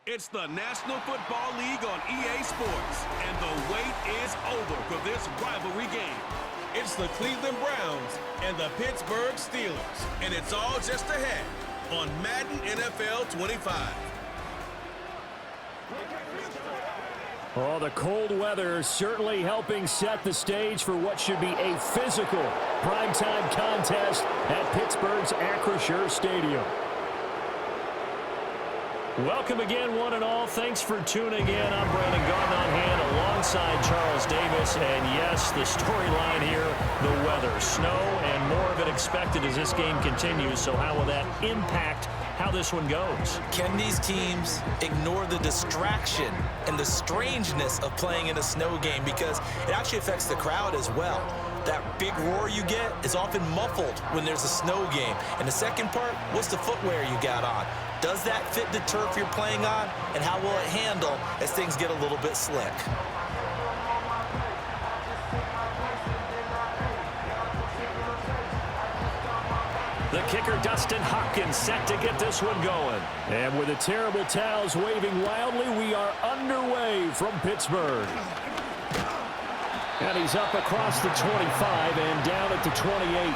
It's the National Football League on EA Sports, and the wait is over for this rivalry game. It's the Cleveland Browns and the Pittsburgh Steelers, and it's all just ahead on Madden NFL 25. Oh, the cold weather is certainly helping set the stage for what should be a physical primetime contest at Pittsburgh's Acrisure Stadium. Welcome again, one and all. Thanks for tuning in. I'm Brandon Garden on hand alongside Charles Davis. And yes, the storyline here, the weather, snow, and more of it expected as this game continues. So how will that impact how this one goes? Can these teams ignore the distraction and the strangeness of playing in a snow game? Because it actually affects the crowd as well. That big roar you get is often muffled when there's a snow game. And the second part, what's the footwear you got on? Does that fit the turf you're playing on? And how will it handle as things get a little bit slick? The kicker, Dustin Hopkins, set to get this one going. And with the terrible towels waving wildly, we are underway from Pittsburgh. And he's up across the 25 and down at the 28.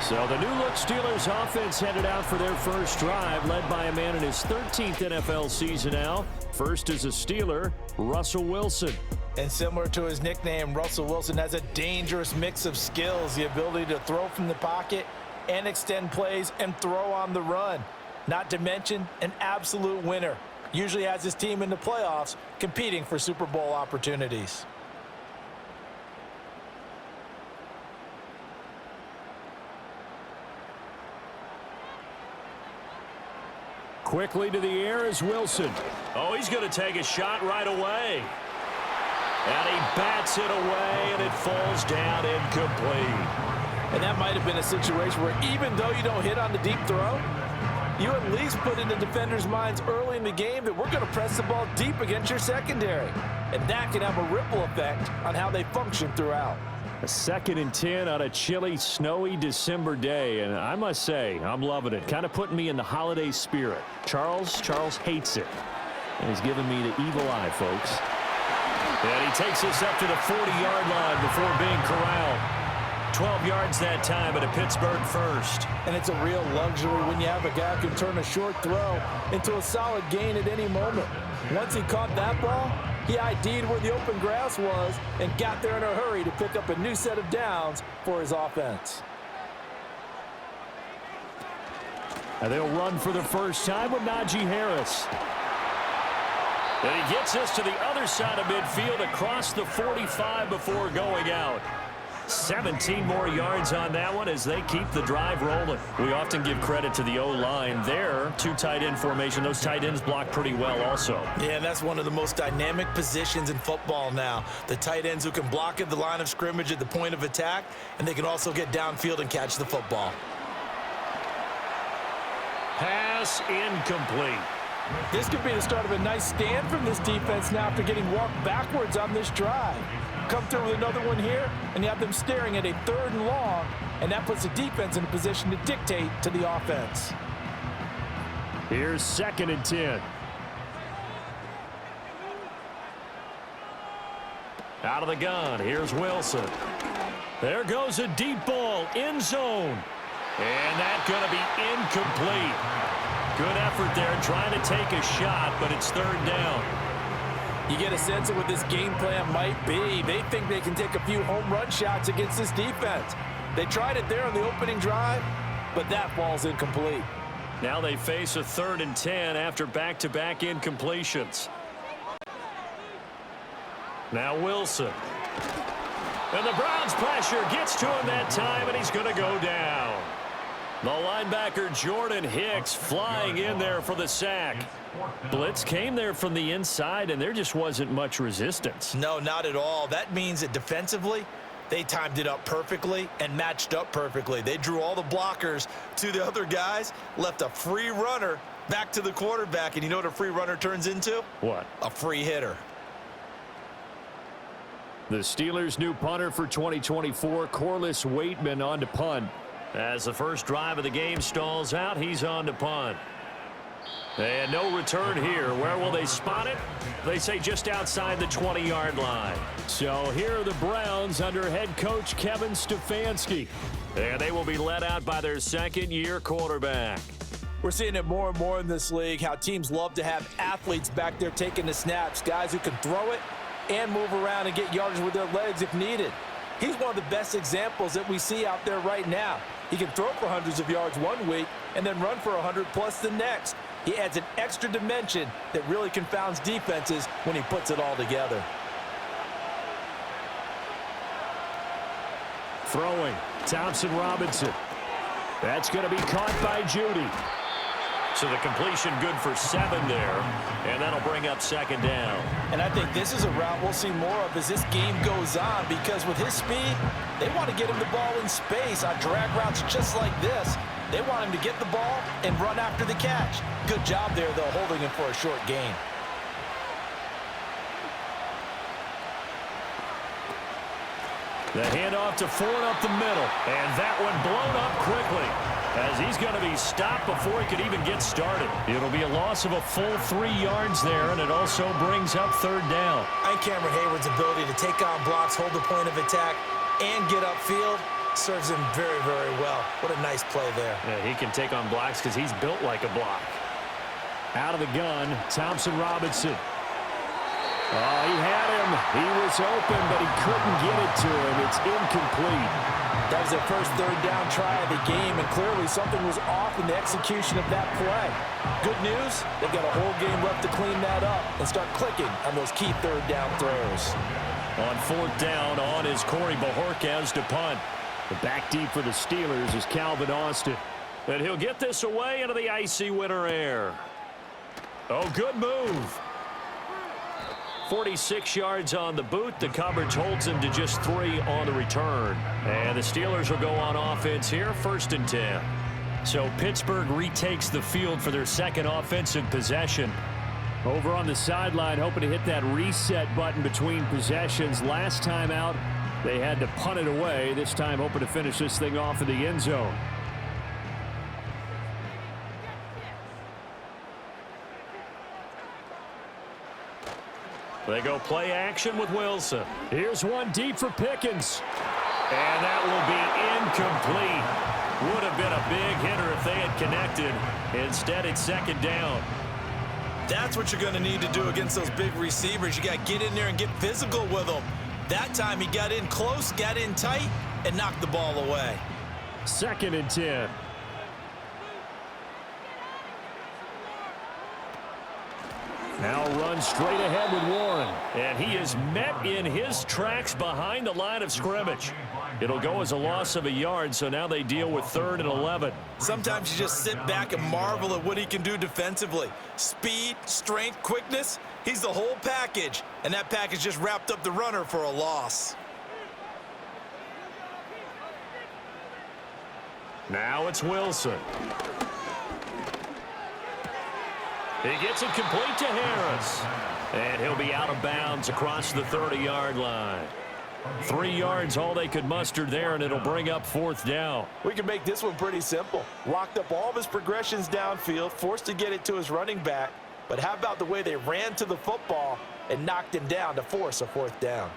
So the new-look Steelers offense headed out for their first drive, led by a man in his 13th NFL season now. First as a Steeler, Russell Wilson. And similar to his nickname, Russell Wilson has a dangerous mix of skills, the ability to throw from the pocket and extend plays and throw on the run. Not to mention an absolute winner. Usually has his team in the playoffs competing for Super Bowl opportunities. Quickly to the air is Wilson. Oh, he's going to take a shot right away. And he bats it away, and it falls down incomplete. And that might have been a situation where even though you don't hit on the deep throw, you at least put in the defender's minds early in the game that we're going to press the ball deep against your secondary. And that can have a ripple effect on how they function throughout. A 2nd and 10 on a chilly, snowy December day, and I must say, I'm loving it. Kind of putting me in the holiday spirit. Charles hates it, and he's giving me the evil eye, folks. And he takes us up to the 40-yard line before being corralled. 12 yards that time at a Pittsburgh first. And it's a real luxury when you have a guy who can turn a short throw into a solid gain at any moment. Once he caught that ball, he ID'd where the open grass was and got there in a hurry to pick up a new set of downs for his offense. And they'll run for the first time with Najee Harris. And he gets us to the other side of midfield across the 45 before going out. 17 more yards on that one as they keep the drive rolling. We often give credit to the O-line there. 2 tight end formation. Those tight ends block pretty well also. Yeah, and that's one of the most dynamic positions in football now. The tight ends who can block at the line of scrimmage at the point of attack, and they can also get downfield and catch the football. Pass incomplete. This could be the start of a nice stand from this defense now after getting walked backwards on this drive. Come through with another one here, and you have them staring at a 3rd and long, and that puts the defense in a position to dictate to the offense. Here's 2nd and 10. Out of the gun, here's Wilson. There goes a deep ball, end zone. And that's going to be incomplete. Good effort there, trying to take a shot, but it's 3rd down. You get a sense of what this game plan might be. They think they can take a few home run shots against this defense. They tried it there on the opening drive, but that ball's incomplete. Now they face a 3rd and 10 after back-to-back incompletions. Now Wilson. And the Browns pressure gets to him that time, and he's going to go down. The linebacker Jordan Hicks flying in there for the sack. Blitz came there from the inside, and there just wasn't much resistance. No, not at all. That means that defensively, they timed it up perfectly and matched up perfectly. They drew all the blockers to the other guys, left a free runner back to the quarterback, and you know what a free runner turns into? What? A free hitter. The Steelers' new punter for 2024, Corliss Waitman, on to punt. As the first drive of the game stalls out, he's on to punt. And no return here. Where will they spot it? They say just outside the 20-yard line. So here are the Browns under head coach Kevin Stefanski. And they will be led out by their second-year quarterback. We're seeing it more and more in this league, how teams love to have athletes back there taking the snaps, guys who can throw it and move around and get yardage with their legs if needed. He's one of the best examples that we see out there right now. He can throw for hundreds of yards one week and then run for 100+ the next. He adds an extra dimension that really confounds defenses when he puts it all together. Throwing, Thompson Robinson. That's going to be caught by Judy. So the completion good for 7 there, and that'll bring up second down. And I think this is a route we'll see more of as this game goes on, because with his speed, they want to get him the ball in space on drag routes just like this. They want him to get the ball and run after the catch. Good job there, though, holding him for a short gain. The handoff to Ford up the middle, and that one blown up quickly as he's going to be stopped before he could even get started. It'll be a loss of a full 3 yards there, and it also brings up third down. And Cameron Hayward's ability to take on blocks, hold the point of attack, and get upfield serves him very, very well. What a nice play there. Yeah, he can take on blocks because he's built like a block. Out of the gun, Thompson Robinson. Oh, he had him. He was open, but he couldn't get it to him. It's incomplete. That was their first third down try of the game, and clearly something was off in the execution of that play. Good news, they've got a whole game left to clean that up and start clicking on those key third down throws. On fourth down, on is Corey Bajorquez to punt. The back deep for the Steelers is Calvin Austin. And he'll get this away into the icy winter air. Oh, good move. 46 yards on the boot. The coverage holds him to just 3 on the return. And the Steelers will go on offense here, 1st and 10. So Pittsburgh retakes the field for their second offensive possession. Over on the sideline, hoping to hit that reset button between possessions. Last time out, they had to punt it away. This time hoping to finish this thing off in the end zone. They go play action with Wilson. Here's one deep for Pickens. And that will be incomplete. Would have been a big hitter if they had connected. Instead, it's second down. That's what you're going to need to do against those big receivers. You got to get in there and get physical with them. That time he got in close, got in tight, and knocked the ball away. 2nd and 10. Now runs straight ahead with Warren. And he is met in his tracks behind the line of scrimmage. It'll go as a loss of a yard, so now they deal with 3rd and 11. Sometimes you just sit back and marvel at what he can do defensively. Speed, strength, quickness, he's the whole package. And that package just wrapped up the runner for a loss. Now it's Wilson. He gets it complete to Harris. And he'll be out of bounds across the 30-yard line. 3 yards, all they could muster there, and it'll bring up 4th down. We can make this one pretty simple. Locked up all of his progressions downfield, forced to get it to his running back. But how about the way they ran to the football and knocked him down to force a 4th down?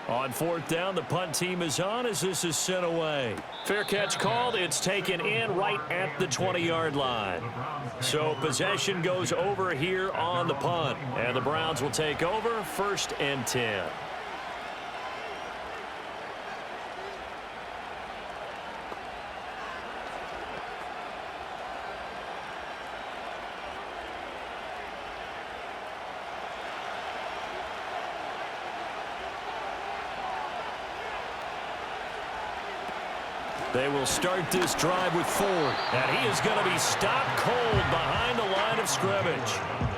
On 4th down, the punt team is on as this is sent away. Fair catch called. It's taken in right at the 20-yard line. So possession goes over here on the punt. And the Browns will take over, 1st and 10. They will start this drive with Ford. And he is going to be stopped cold behind the line of scrimmage.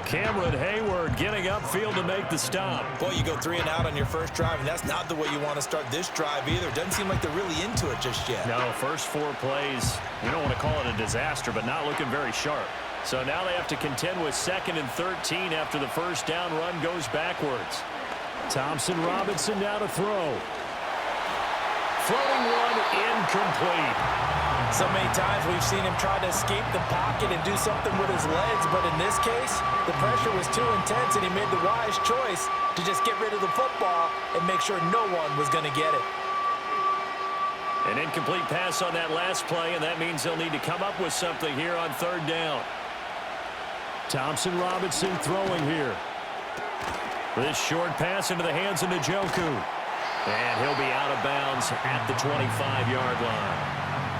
Cameron Hayward getting upfield to make the stop. Boy, you go 3 and out on your first drive, and that's not the way you want to start this drive either. Doesn't seem like they're really into it just yet. No, first 4 plays, you don't want to call it a disaster, but not looking very sharp. So now they have to contend with 2nd and 13 after the first down run goes backwards. Thompson Robinson now to throw. floating one incomplete. So many times we've seen him try to escape the pocket and do something with his legs, but in this case, the pressure was too intense and he made the wise choice to just get rid of the football and make sure no one was going to get it. An incomplete pass on that last play, and that means they'll need to come up with something here on third down. Thompson Robinson throwing here. This short pass into the hands of Njoku. And he'll be out of bounds at the 25-yard line.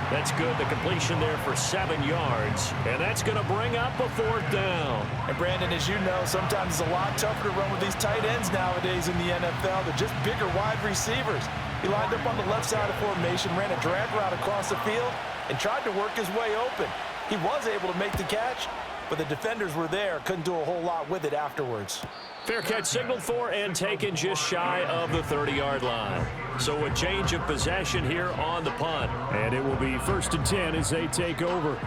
That's good. The completion there for 7 yards. And that's going to bring up a fourth down. And Brandon, as you know, sometimes it's a lot tougher to run with these tight ends nowadays in the NFL. They're just bigger wide receivers. He lined up on the left side of formation, ran a drag route across the field, and tried to work his way open. He was able to make the catch, but the defenders were there, couldn't do a whole lot with it afterwards. Fair catch signaled for and taken just shy of the 30-yard line. So a change of possession here on the punt. And it will be 1st and 10 as they take over.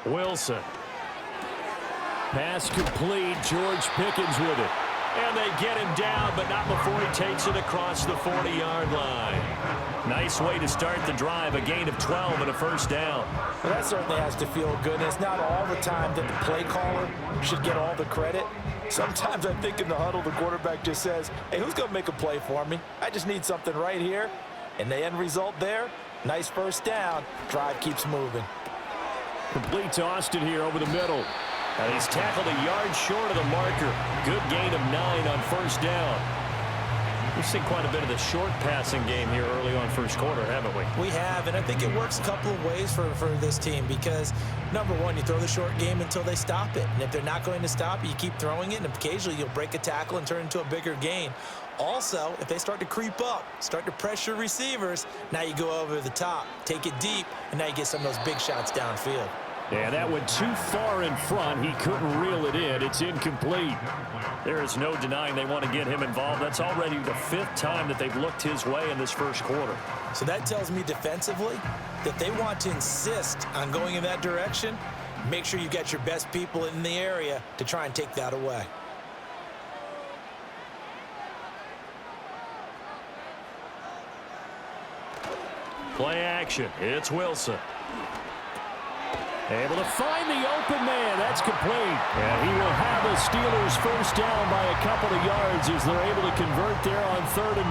Wilson. Pass complete. George Pickens with it. And they get him down, but not before he takes it across the 40-yard line. Nice way to start the drive. A gain of 12 and a first down. Well, that certainly has to feel good. And it's not all the time that the play caller should get all the credit. Sometimes I think in the huddle, the quarterback just says, hey, who's going to make a play for me? I just need something right here. And the end result there, nice first down. Drive keeps moving. Complete to Austin here over the middle. And he's tackled a yard short of the marker. Good gain of 9 on first down. We've seen quite a bit of the short passing game here early on first quarter, haven't we? We have, and I think it works a couple of ways for this team because, number one, you throw the short game until they stop it. And if they're not going to stop it, you keep throwing it, and occasionally you'll break a tackle and turn it into a bigger gain. Also, if they start to creep up, start to pressure receivers, now you go over the top, take it deep, and now you get some of those big shots downfield. Yeah, that went too far in front. He couldn't reel it in. It's incomplete. There is no denying they want to get him involved. That's already the 5th time that they've looked his way in this first quarter. So that tells me defensively that they want to insist on going in that direction. Make sure you get your best people in the area to try and take that away. Play action. It's Wilson. Able to find the open man. That's complete. And he will have the Steelers first down by a couple of yards as they're able to convert there on 3rd and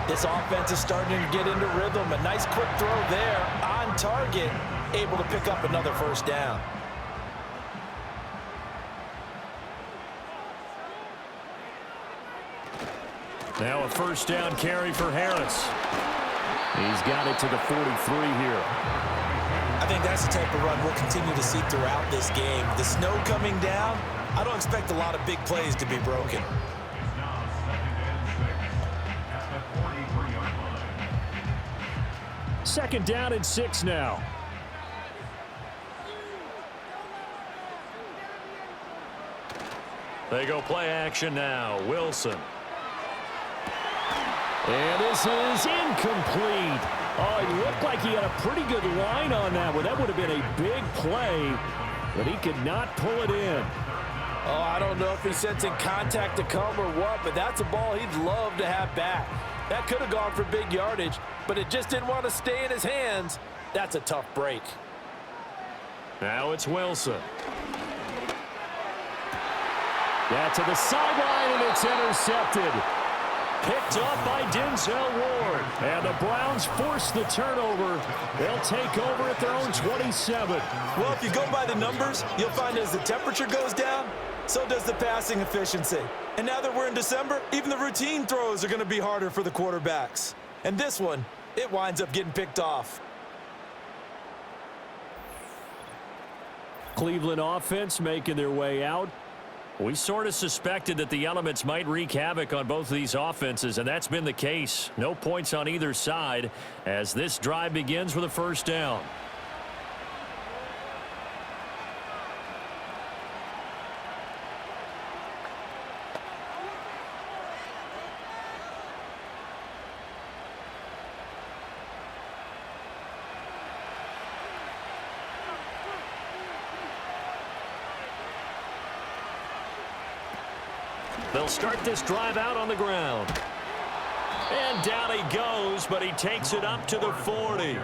1. This offense is starting to get into rhythm. A nice quick throw there on target. Able to pick up another first down. Now a first down carry for Harris. He's got it to the 43 here. I think that's the type of run we'll continue to see throughout this game. The snow coming down, I don't expect a lot of big plays to be broken. Second down and 6 now. They go play action now. Wilson. And this is incomplete. Oh, it looked like he had a pretty good line on that one. That would have been a big play, but he could not pull it in. Oh, I don't know if he's sensing contact to come or what, but that's a ball he'd love to have back. That could have gone for big yardage, but it just didn't want to stay in his hands. That's a tough break. Now it's Wilson. That to the sideline, and it's intercepted. Picked up by Denzel Ward. And the Browns force the turnover. They'll take over at their own 27. Well, if you go by the numbers, you'll find as the temperature goes down, so does the passing efficiency. And now that we're in December, even the routine throws are going to be harder for the quarterbacks. And this one, it winds up getting picked off. Cleveland offense making their way out. We sort of suspected that the elements might wreak havoc on both of these offenses, and that's been the case. No points on either side as this drive begins with a first down. They'll start this drive out on the ground. And down he goes, but he takes it up to the 40.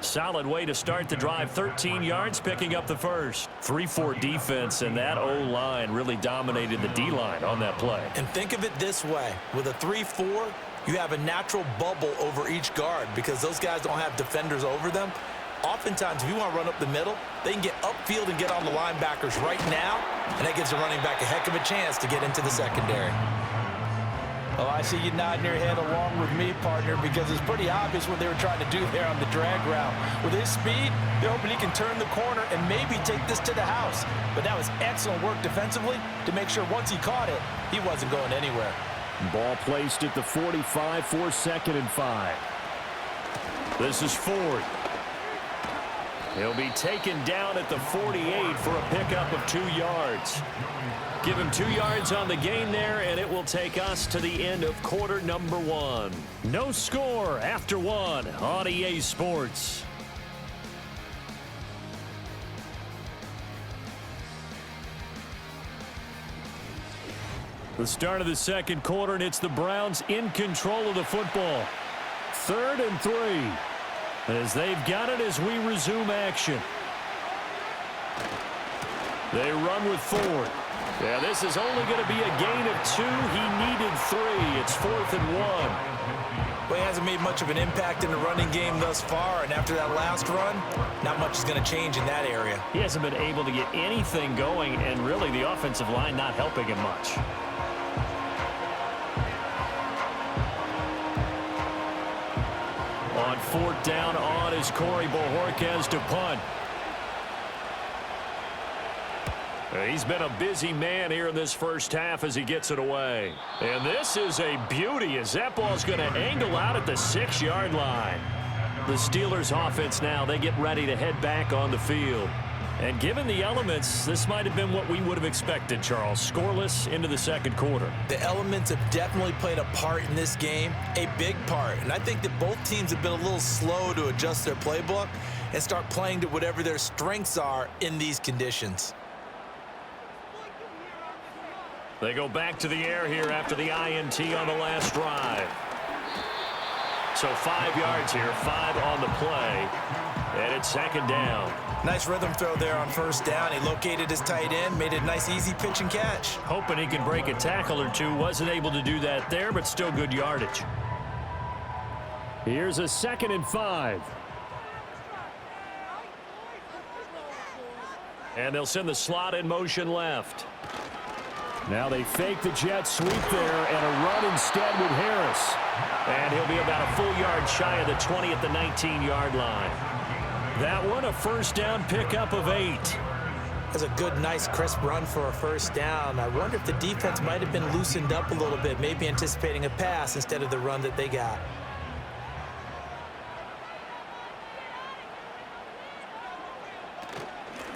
Solid way to start the drive. 13 yards, picking up the first. 3-4 defense, and that O-line really dominated the D-line on that play. And think of it this way. With a 3-4, you have a natural bubble over each guard because those guys don't have defenders over them. Oftentimes, if you want to run up the middle, they can get upfield and get on the linebackers right now, and that gives the running back a heck of a chance to get into the secondary. Oh, I see you nodding your head along with me, partner, because it's pretty obvious what they were trying to do there on the drag route. With his speed, they're hoping he can turn the corner and maybe take this to the house. But that was excellent work defensively to make sure once he caught it, he wasn't going anywhere. Ball placed at the 45 for 2nd and 5. This is Ford. He'll be taken down at the 48 for a pickup of 2 yards. Give him 2 yards on the gain there, and it will take us to the end of quarter number 1. No score after 1 on EA Sports. The start of the second quarter, and it's the Browns in control of the football. 3rd and 3. As they've got it as we resume action. They run with Ford. Yeah, this is only going to be a gain of 2. He needed 3. It's 4th and 1. Well, he hasn't made much of an impact in the running game thus far, and after that last run, not much is going to change in that area. He hasn't been able to get anything going, and really the offensive line not helping him much. On 4th down on is Corey Bojorquez to punt. He's been a busy man here in this first half as he gets it away. And this is a beauty as that ball's going to angle out at the 6-yard line. The Steelers offense now, they get ready to head back on the field. And given the elements, this might have been what we would have expected, Charles. Scoreless into the second quarter. The elements have definitely played a part in this game, a big part. And I think that both teams have been a little slow to adjust their playbook and start playing to whatever their strengths are in these conditions. They go back to the air here after the INT on the last drive. So 5 yards here, 5 on the play, and it's 2nd down. Nice rhythm throw there on 1st down. He located his tight end, made it a nice easy pitch and catch. Hoping he can break a tackle or two. Wasn't able to do that there, but still good yardage. Here's a 2nd and 5. And they'll send the slot in motion left. Now they fake the jet sweep there and a run instead with Harris. And he'll be about a full yard shy of the 20 at the 19-yard line. That one a 1st down pickup of 8. That's a good, nice, crisp run for a 1st down. I wonder if the defense might have been loosened up a little bit, maybe anticipating a pass instead of the run that they got.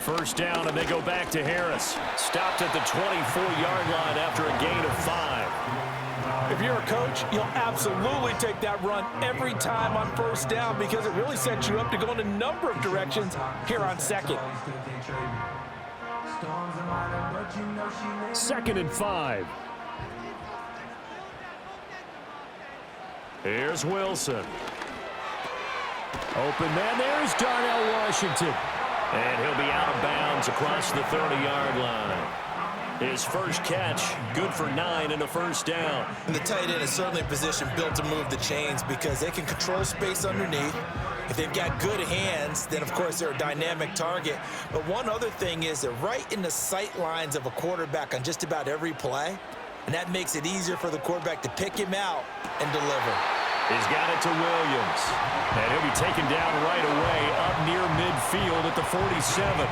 First down, and they go back to Harris. Stopped at the 24-yard line after a gain of 5. If you're a coach, you'll absolutely take that run every time on 1st down because it really sets you up to go in a number of directions here on 2nd. 2nd and 5. Here's Wilson. Open man, there's Darnell Washington. And he'll be out of bounds across the 30-yard line. His first catch, good for 9 and a 1st down. And the tight end is certainly a position built to move the chains because they can control space underneath. If they've got good hands, then, of course, they're a dynamic target. But one other thing is they're right in the sight lines of a quarterback on just about every play, and that makes it easier for the quarterback to pick him out and deliver. He's got it to Williams. And he'll be taken down right away up near midfield at the 47.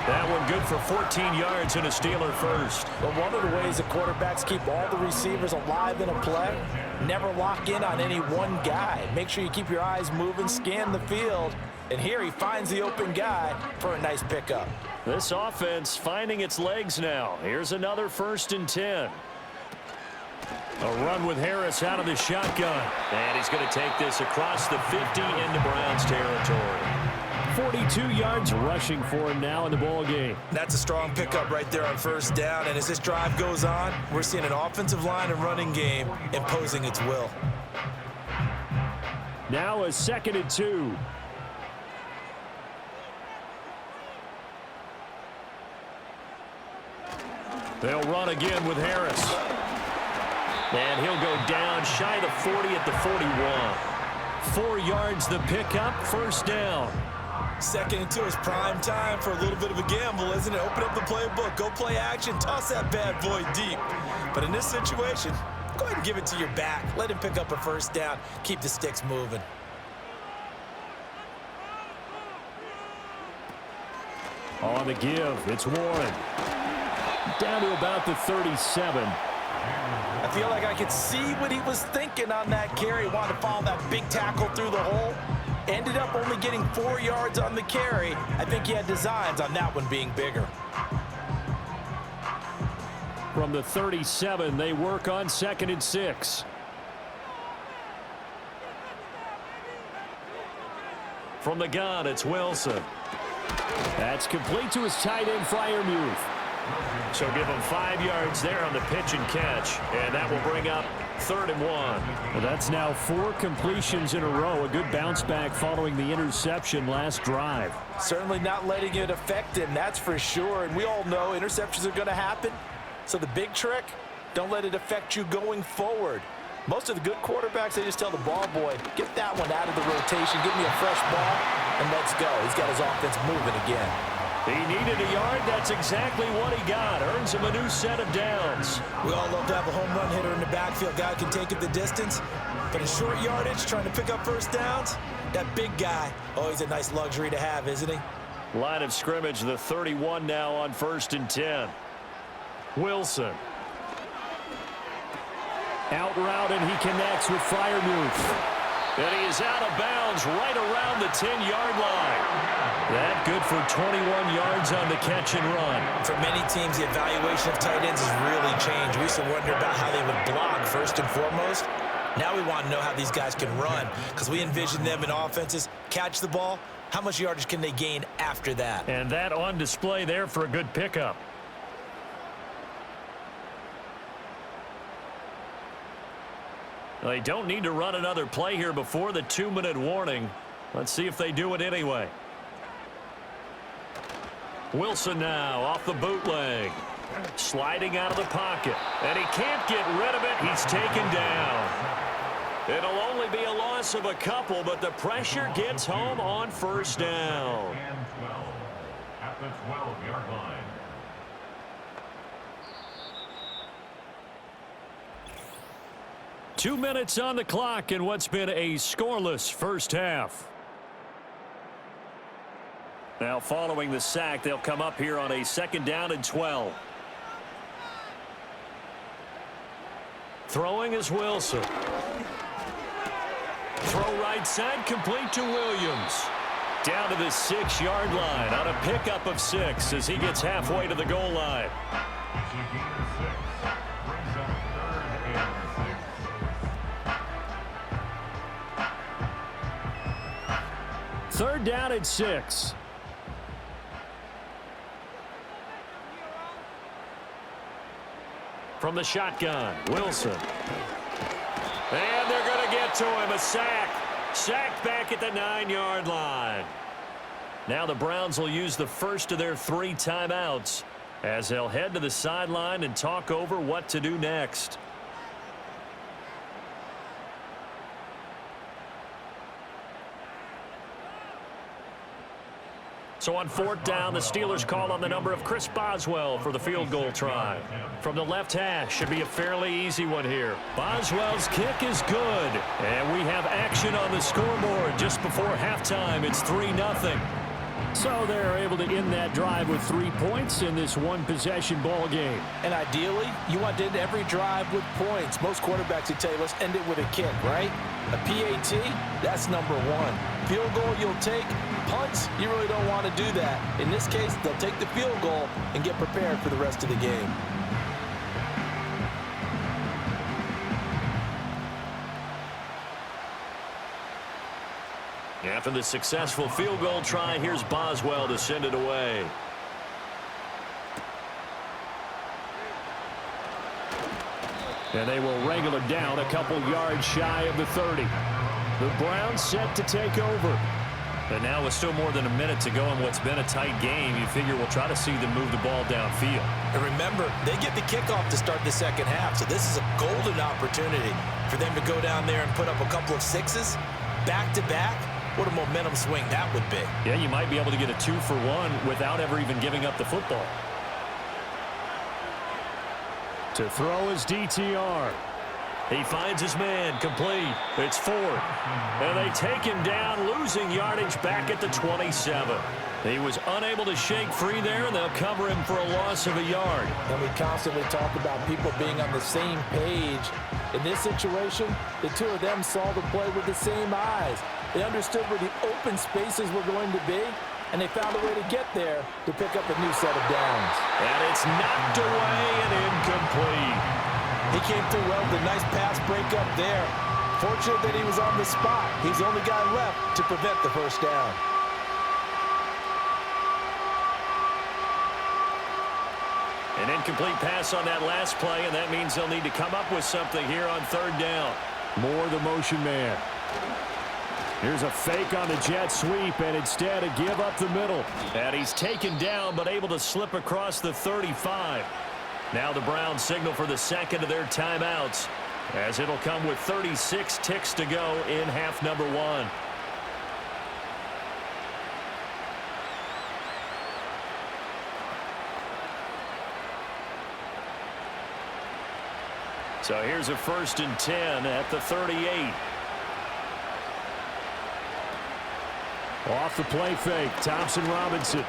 That one good for 14 yards and a Steeler first. But one of the ways the quarterbacks keep all the receivers alive in a play, never lock in on any one guy. Make sure you keep your eyes moving, scan the field. And here he finds the open guy for a nice pickup. This offense finding its legs now. Here's another 1st and 10. A run with Harris out of the shotgun. And he's going to take this across the 50 into Browns territory. 42 yards rushing for him now in the ball game. That's a strong pickup right there on first down. And as this drive goes on, we're seeing an offensive line and running game imposing its will. Now a 2nd and 2. They'll run again with Harris. And he'll go down shy of the 40 at the 41. 4 yards the pickup, first down. 2nd and 2 is prime time for a little bit of a gamble, isn't it? Open up the playbook, go play action, toss that bad boy deep. But in this situation, go ahead and give it to your back. Let him pick up a first down, keep the sticks moving. On the give, it's Warren. Down to about the 37. I feel like I could see what he was thinking on that carry. Wanted to follow that big tackle through the hole. Ended up only getting 4 yards on the carry. I think he had designs on that one being bigger. From the 37, they work on 2nd and 6. From the gun, it's Wilson. That's complete to his tight end, Freiermuth. So give him 5 yards there on the pitch and catch, and that will bring up 3rd and 1. Well, that's now 4 completions in a row. A good bounce back following the interception last drive. Certainly not letting it affect him, that's for sure. And we all know interceptions are going to happen. So the big trick, don't let it affect you going forward. Most of the good quarterbacks, they just tell the ball boy, get that one out of the rotation, give me a fresh ball, and let's go. He's got his offense moving again. He needed a yard. That's exactly what he got. Earns him a new set of downs. We all love to have a home run hitter in the backfield. Guy can take it the distance. But in short yardage, trying to pick up first downs, that big guy, always a nice luxury to have, isn't he? Line of scrimmage, the 31 now on 1st and 10. Wilson. Out route, and he connects with Freiermuth. And he is out of bounds right around the 10-yard line. That good for 21 yards on the catch and run. For many teams, the evaluation of tight ends has really changed. We used to wonder about how they would block first and foremost. Now we want to know how these guys can run, because we envision them in offenses catch the ball. How much yardage can they gain after that? And that on display there for a good pickup. They don't need to run another play here before the 2-minute warning. Let's see if they do it anyway. Wilson now off the bootleg. Sliding out of the pocket. And he can't get rid of it. He's taken down. It'll only be a loss of a couple, but the pressure gets home on first down. And 12 at the 12-yard line. Two minutes on the clock in what's been a scoreless first half. Now following the sack, they'll come up here on a 2nd down and 12. Throwing is Wilson. Throw right side, complete to Williams. Down to the 6-yard line on a pickup of 6 as he gets halfway to the goal line. Third down and 6. From the shotgun, Wilson. And they're going to get to him. A sack. Sacked back at the 9-yard line. Now the Browns will use the first of their 3 timeouts as they'll head to the sideline and talk over what to do next. So on 4th down, the Steelers call on the number of Chris Boswell for the field goal try. From the left hash, should be a fairly easy one here. Boswell's kick is good. And we have action on the scoreboard just before halftime. It's 3-0. So they're able to end that drive with 3 points in this one-possession ball game. And ideally, you want to end every drive with points. Most quarterbacks would tell you, let's end it with a kick, right? A PAT, that's number 1. Field goal you'll take. Punts, you really don't want to do that. In this case, they'll take the field goal and get prepared for the rest of the game. After the successful field goal try, here's Boswell to send it away. And they will wrangle it down a couple yards shy of the 30. The Browns set to take over. And now with still more than a minute to go in what's been a tight game, you figure we'll try to see them move the ball downfield. And remember, they get the kickoff to start the second half, so this is a golden opportunity for them to go down there and put up a couple of sixes back-to-back. What a momentum swing that would be. Yeah, you might be able to get a 2-for-1 without ever even giving up the football. To throw is DTR. He finds his man, complete. It's Ford. And they take him down, losing yardage back at the 27. He was unable to shake free there, and they'll cover him for a loss of a yard. And we constantly talk about people being on the same page. In this situation, the two of them saw the play with the same eyes. They understood where the open spaces were going to be, and they found a way to get there to pick up a new set of downs. And it's knocked away and incomplete. He came through well with a nice pass breakup there. Fortunate that he was on the spot. He's the only guy left to prevent the first down. An incomplete pass on that last play, and that means they'll need to come up with something here on third down. Moore, the motion man. Here's a fake on the jet sweep, and instead a give up the middle. And he's taken down, but able to slip across the 35. Now the Browns signal for the second of their timeouts, as it'll come with 36 ticks to go in half number one. So here's a 1st and 10 at the 38. Off the play fake, Thompson Robinson.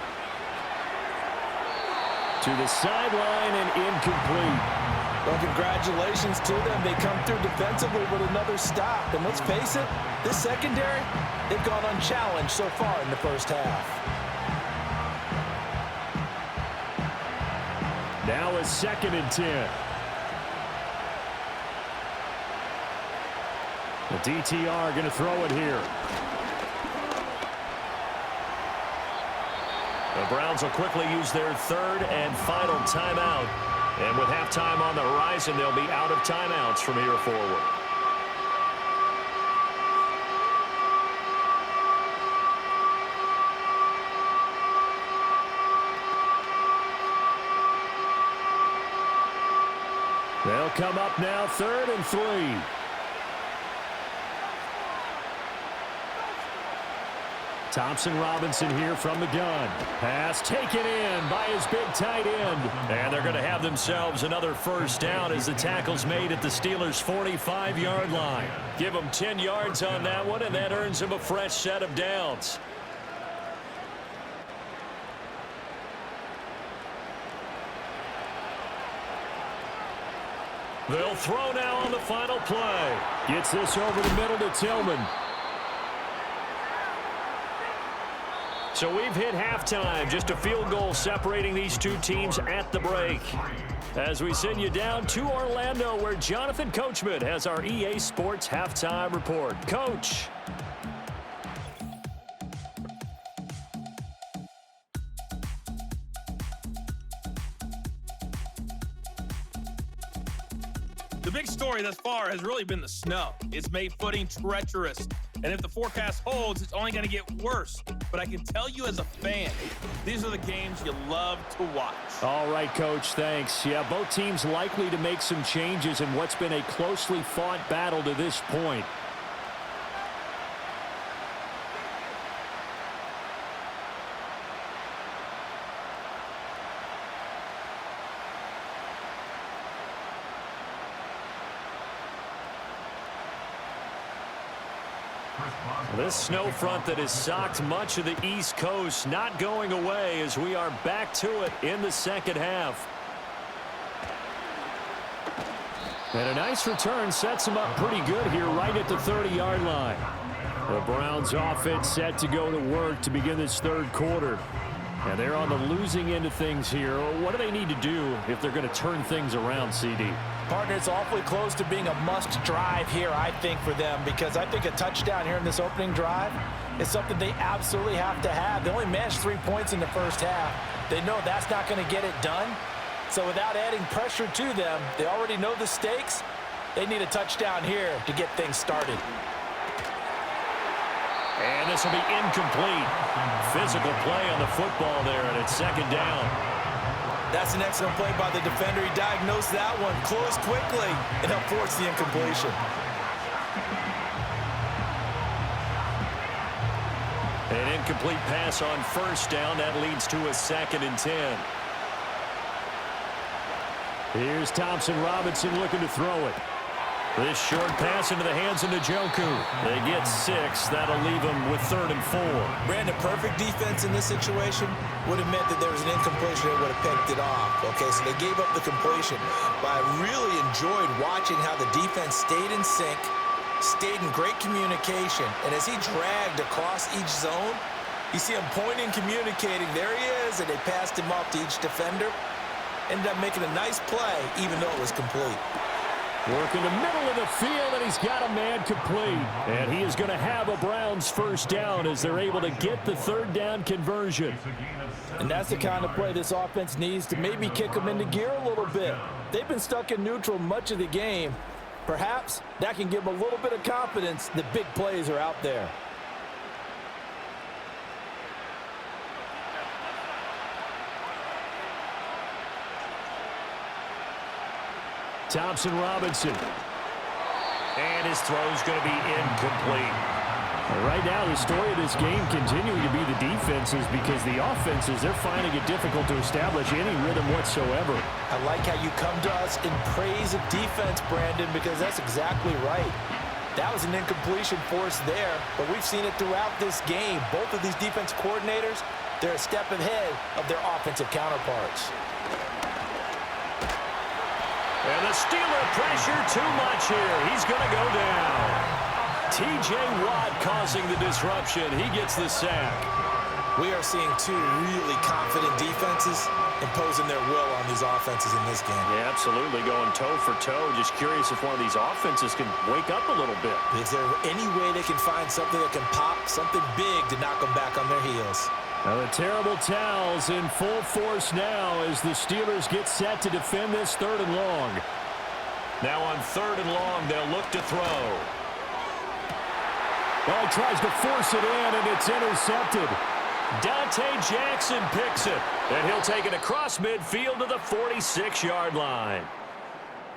To the sideline and incomplete. Well, congratulations to them. They come through defensively with another stop. And let's face it, this secondary, they've gone unchallenged so far in the first half. Now a 2nd and 10. The DTR going to throw it here. The Browns will quickly use their 3rd and final timeout. And with halftime on the horizon, they'll be out of timeouts from here forward. They'll come up now 3rd and 3. Thompson Robinson here from the gun. Pass taken in by his big tight end. And they're going to have themselves another first down as the tackle's made at the Steelers' 45-yard line. Give them 10 yards on that one, and that earns them a fresh set of downs. They'll throw now on the final play. Gets this over the middle to Tillman. So we've hit halftime, just a field goal separating these two teams at the break. As we send you down to Orlando, where Jonathan Coachman has our EA Sports Halftime Report. Coach. The big story thus far has really been the snow. It's made footing treacherous. And if the forecast holds, it's only going to get worse. But I can tell you as a fan, these are the games you love to watch. All right, Coach, thanks. Yeah, both teams likely to make some changes in what's been a closely fought battle to this point. This snow front that has socked much of the East Coast not going away as we are back to it in the second half. And a nice return sets them up pretty good here right at the 30-yard line. The Browns offense set to go to work to begin this third quarter. And they're on the losing end of things here. What do they need to do if they're going to turn things around, CD? Partner, it's awfully close to being a must drive here, I think, for them, because I think a touchdown here in this opening drive is something they absolutely have to have. They only managed 3 points in the first half. They know that's not going to get it done. So without adding pressure to them, they already know the stakes. They need a touchdown here to get things started. And this will be incomplete. Physical play on the football there, and it's second down. That's an excellent play by the defender. He diagnosed that one, closed quickly, and helped force the incompletion. An incomplete pass on first down. That leads to a 2nd and 10. Here's Thompson Robinson looking to throw it. This short pass into the hands of Njoku. They get 6. That'll leave them with 3rd and 4. Brandon, perfect defense in this situation would have meant that there was an incompletion. They would have picked it off. Okay, so they gave up the completion. But I really enjoyed watching how the defense stayed in sync, stayed in great communication. And as he dragged across each zone, you see him pointing, communicating. There he is, and they passed him off to each defender. Ended up making a nice play, even though it was complete. Working the middle of the field, and he's got a man complete. And he is going to have a Browns first down as they're able to get the 3rd down conversion. And that's the kind of play this offense needs to maybe kick them into gear a little bit. They've been stuck in neutral much of the game. Perhaps that can give them a little bit of confidence that big plays are out there. Thompson Robinson. And his throw's going to be incomplete. Right now, the story of this game continuing to be the defenses, because the offenses, they're finding it difficult to establish any rhythm whatsoever. I like how you come to us in praise of defense, Brandon, because that's exactly right. That was an incompletion force there, but we've seen it throughout this game. Both of these defense coordinators, they're a step ahead of their offensive counterparts. And the Steeler pressure too much here. He's going to go down. T.J. Watt causing the disruption. He gets the sack. We are seeing two really confident defenses imposing their will on these offenses in this game. Yeah, absolutely, going toe for toe. Just curious if one of these offenses can wake up a little bit. Is there any way they can find something that can pop, something big to knock them back on their heels? Now the terrible towels in full force now as the Steelers get set to defend this 3rd and long. Now on 3rd and long, they'll look to throw. Well, he tries to force it in, and it's intercepted. Dante Jackson picks it, and he'll take it across midfield to the 46-yard line.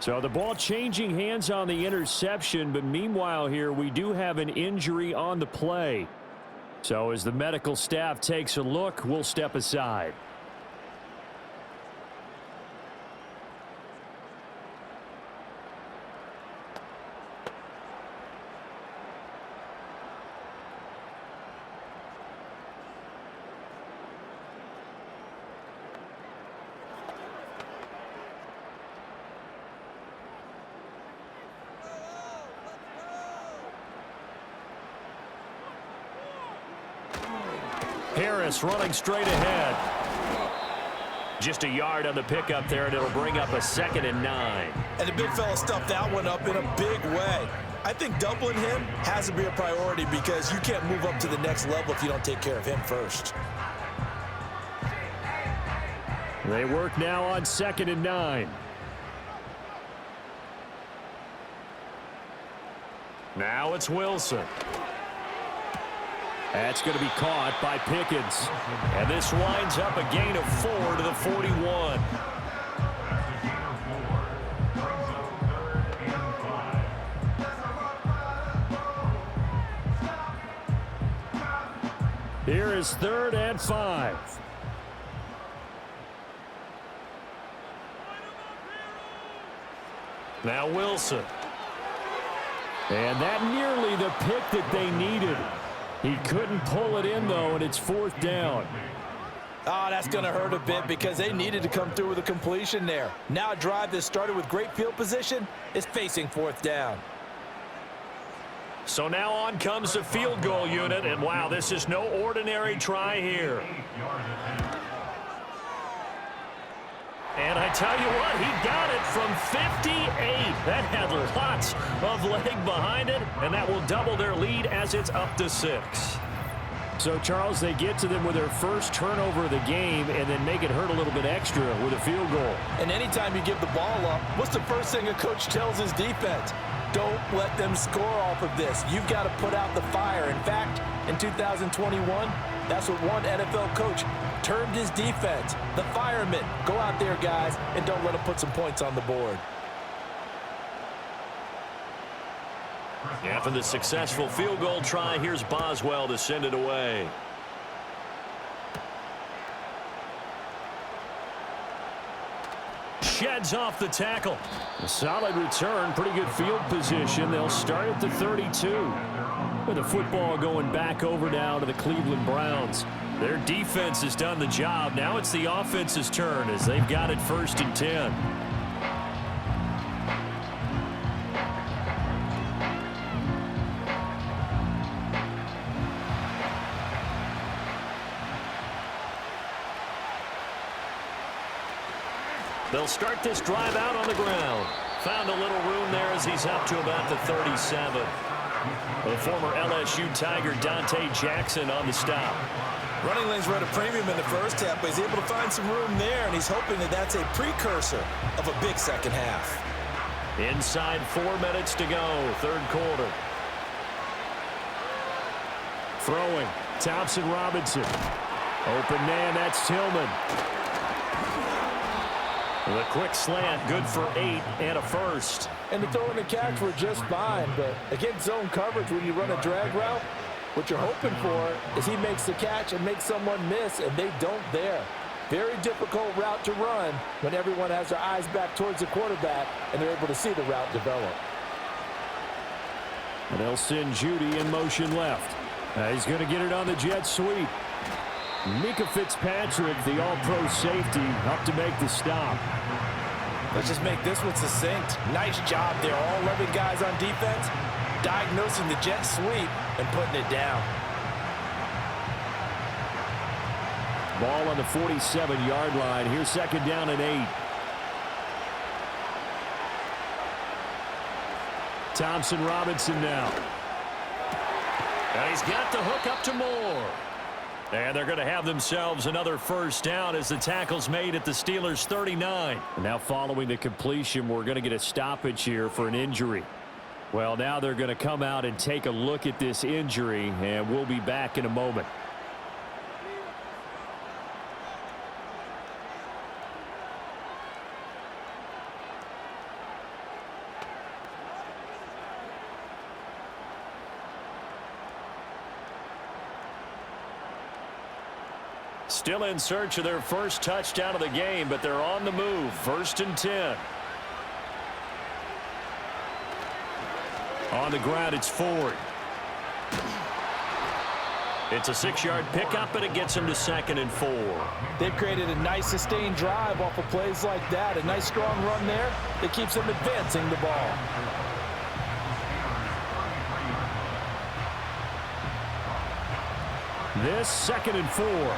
So the ball changing hands on the interception, but meanwhile here we do have an injury on the play. So as the medical staff takes a look, we'll step aside. Harris running straight ahead. Just a yard on the pickup there, and it'll bring up a 2nd and 9. And the big fella stuffed that one up in a big way. I think doubling him has to be a priority because you can't move up to the next level if you don't take care of him first. They work now on 2nd and 9. Now it's Wilson. That's going to be caught by Pickens. And this winds up a gain of 4 to the 41. Here is 3rd and 5. Now Wilson. And that nearly the pick that they needed. He couldn't pull it in, though, and it's 4th down. Oh, that's going to hurt a bit because they needed to come through with a completion there. Now a drive that started with great field position is facing 4th down. So now on comes the field goal unit, and wow, this is no ordinary try here. And And I tell you what, he got it from 58. That had lots of leg behind it, and that will double their lead as it's up to 6. So, Charles, they get to them with their first turnover of the game and then make it hurt a little bit extra with a field goal. And anytime you give the ball up, what's the first thing a coach tells his defense? Don't let them score off of this. You've got to put out the fire. In fact, in 2021, that's what one NFL coach termed his defense, the firemen. Go out there, guys, and don't let them put some points on the board. After the successful field goal try, here's Boswell to send it away. Sheds off the tackle. A solid return, pretty good field position. They'll start at the 32. With the football going back over now to the Cleveland Browns. Their defense has done the job. Now it's the offense's turn as they've got it 1st and 10. They'll start this drive out on the ground. Found a little room there as he's up to about the 37. The former LSU Tiger Dante Jackson on the stop. Running lanes were at a premium in the first half, but he's able to find some room there, and he's hoping that that's a precursor of a big second half. Inside 4 minutes to go, 3rd quarter. Throwing, Thompson Robinson. Open man, that's Tillman. The quick slant, good for 8 and a first. And the throw and the catch were just fine, but against zone coverage, when you run a drag route, what you're hoping for is he makes the catch and makes someone miss, and they don't there. Very difficult route to run when everyone has their eyes back towards the quarterback and they're able to see the route develop. And they'll send Judy in motion left. He's going to get it on the jet sweep. Mika Fitzpatrick, the all-pro safety, up to make the stop. Let's just make this one succinct. Nice job there. All 11 guys on defense diagnosing the jet sweep and putting it down. Ball on the 47-yard line. Here's 2nd down and 8. Thompson Robinson now. And he's got the hook up to Moore. And they're going to have themselves another first down as the tackle's made at the Steelers' 39. Now following the completion, we're going to get a stoppage here for an injury. Well, now they're going to come out and take a look at this injury, and we'll be back in a moment. Still in search of their first touchdown of the game, but they're on the move. 1st and 10. On the ground, it's Ford. It's a 6-yard pickup, and it gets him to 2nd and 4. They've created a nice sustained drive off of plays like that. A nice strong run there that keeps them advancing the ball. This 2nd and 4.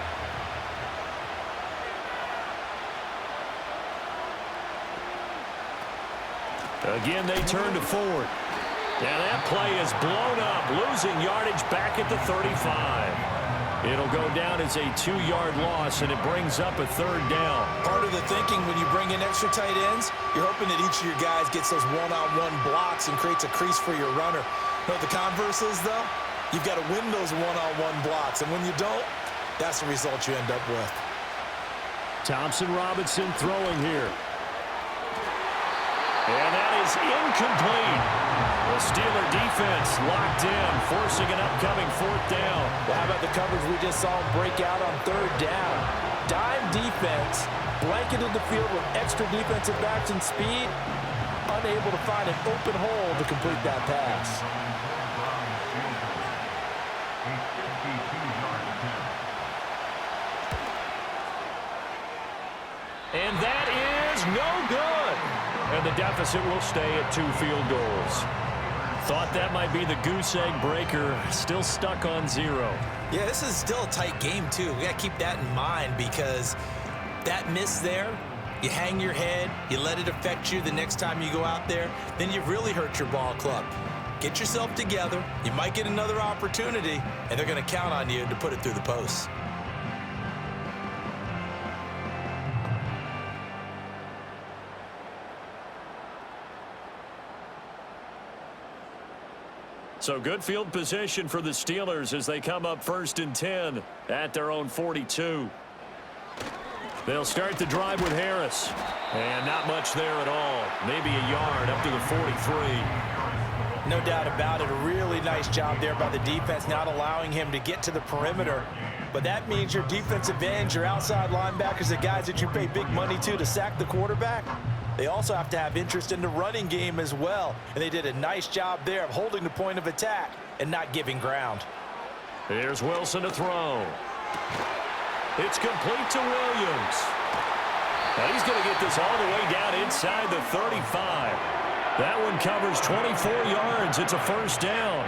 Again, they turn to Ford. And that play is blown up, losing yardage back at the 35. It'll go down as a 2-yard loss, and it brings up a 3rd down. Part of the thinking when you bring in extra tight ends, you're hoping that each of your guys gets those one-on-one blocks and creates a crease for your runner. You know what the converse is, though? You've got to win those one-on-one blocks, and when you don't, that's the result you end up with. Thompson Robinson throwing here. And that is incomplete. The Steeler defense locked in, forcing an upcoming 4th down. Well, how about the coverage we just saw him break out on 3rd down? Dime defense, blanketed the field with extra defensive backs and speed, unable to find an open hole to complete that pass. And that is no good. And the deficit will stay at 2 field goals. Thought that might be the goose egg breaker. Still stuck on 0. Yeah, this is still a tight game, too. We got to keep that in mind because that miss there you hang your head, you let it affect you the next time you go out there, then you've really hurt your ball club. Get yourself together. You might get another opportunity, and they're going to count on you to put it through the posts. So good field position for the Steelers as they come up 1st and 10 at their own 42. They'll start the drive with Harris. And not much there at all. Maybe a yard up to the 43. No doubt about it. A really nice job there by the defense, not allowing him to get to the perimeter. But that means your defensive ends, your outside linebackers, the guys that you pay big money to sack the quarterback, they also have to have interest in the running game as well. And they did a nice job there of holding the point of attack and not giving ground. Here's Wilson to throw. It's complete to Williams. Now he's going to get this all the way down inside the 35. That one covers 24 yards. It's a first down.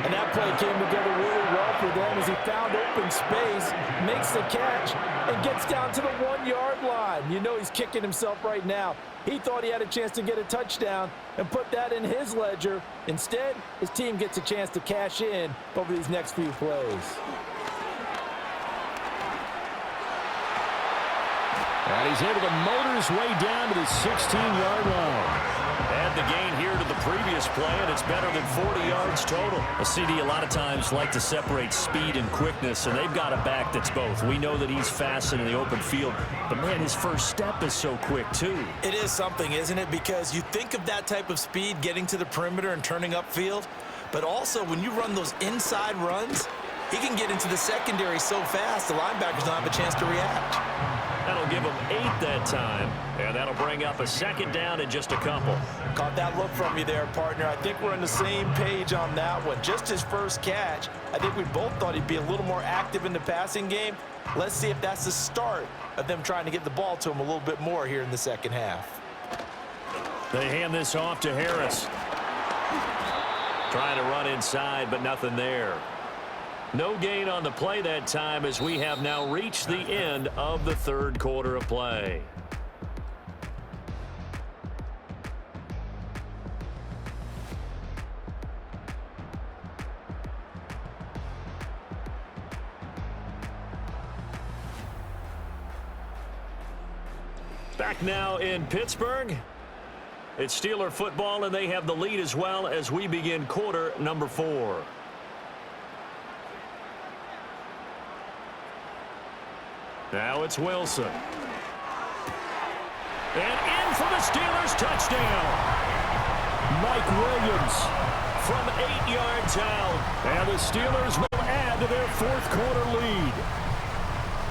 And that play came together really well for them as he found open space, makes the catch, and gets down to the 1-yard line. You know he's kicking himself right now. He thought he had a chance to get a touchdown and put that in his ledger. Instead, his team gets a chance to cash in over these next few plays. And he's able to motor his way down to the 16-yard line. Add the gain here to the previous play, and it's better than 40 yards total. A CD a lot of times like to separate speed and quickness, and they've got a back that's both. We know that he's fast in the open field, but, man, his first step is so quick, too. It is something, isn't it? Because you think of that type of speed getting to the perimeter and turning upfield, but also when you run those inside runs, he can get into the secondary so fast the linebackers don't have a chance to react. That'll give him 8 that time, and that'll bring up a second down in just a couple. Caught that look from you there, partner. I think we're on the same page on that one. Just his first catch. I think we both thought he'd be a little more active in the passing game. Let's see if that's the start of them trying to get the ball to him a little bit more here in the second half. They hand this off to Harris. Trying to run inside, but nothing there. No gain on the play that time as we have now reached the end of the third quarter of play. Back now in Pittsburgh. It's Steeler football, and they have the lead as well as we begin quarter number 4. Now it's Wilson. And in for the Steelers touchdown. Mike Williams From 8 yards out. and the Steelers will add to their fourth quarter lead.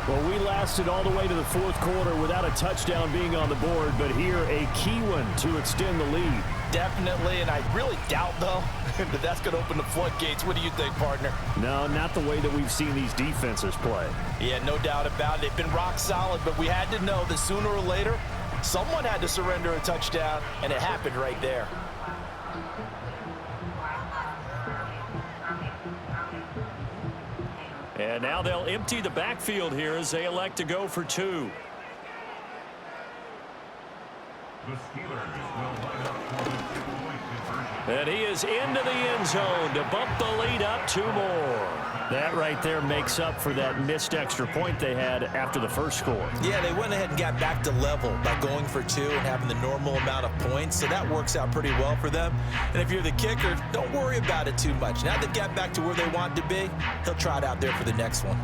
Well, we lasted all the way to the fourth quarter without a touchdown being on the board, but here a key one to extend the lead. Definitely, and I really doubt, though, that that's going to open the floodgates. What do you think, partner? No, not the way that we've seen these defenses play. Yeah, no doubt about it. They've been rock solid, but we had to know that sooner or later, someone had to surrender a touchdown, and it happened right there. And now they'll empty the backfield here as they elect to go for 2. The Steelers will line up for the 2-point conversion. And he is into the end zone to bump the lead up 2 more. That right there makes up for that missed extra point they had after the first score. Yeah, they went ahead and got back to level by going for 2 and having the normal amount of points, so that works out pretty well for them. And if you're the kicker, don't worry about it too much. Now they've got back to where they want to be, he'll try it out there for the next one.